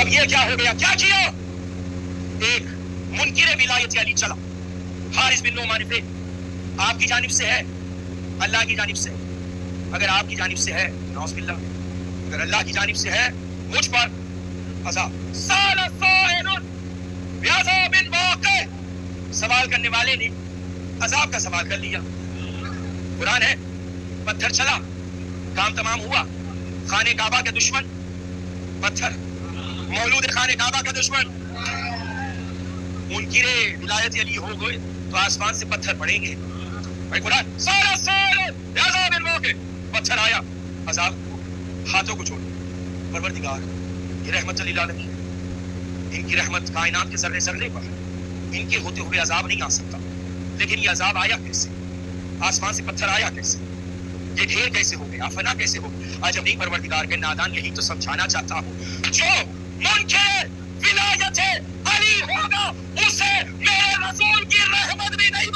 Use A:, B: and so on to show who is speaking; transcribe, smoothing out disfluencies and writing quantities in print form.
A: اب یہ کیا ہو گیا؟ کیا کیا؟ ایک منکر ولایت علی چلا، حارث بن نعمان پہ، آپ کی جانب سے ہے، اللہ کی جانب سے؟ اگر آپ کی جانب سے ہے نعوذ باللہ، اگر اللہ کی جانب سے ہے مجھ پر عذاب، سال سائل بعذاب واقع، سوال کرنے والے نے عذاب کا سوال کر لیا۔ قرآن ہے، پتھر چلا، کام تمام ہوا، خانہ کعبہ کے دشمن پتھر، مولود خانہ کعبہ کا دشمن منکر ولایت علی ہو گئے تو آسمان سے پتھر پڑیں گے۔ قرآن سارا سال بعذاب واقع، پتھر آیا، عذاب، ہاتھوں کو چھوڑ، پروردگار یہ رحمت للعالمین، ان کی رحمت کائنات کے ذرے ذرے پر، ان کے ہوتے ہوئے عذاب نہیں آ سکتا، لیکن یہ عذاب آیا کیسے؟ آسمان سے پتھر آیا کیسے؟ یہ ڈھیر کیسے ہو گیا؟ فنا کیسے ہو گیا؟ آج اپنی پروردگار کے نادان یہی تو سمجھانا چاہتا ہوں، جو منکر ولایت علی ہوگا اسے میرے رسول کی رحمت بھی نہیں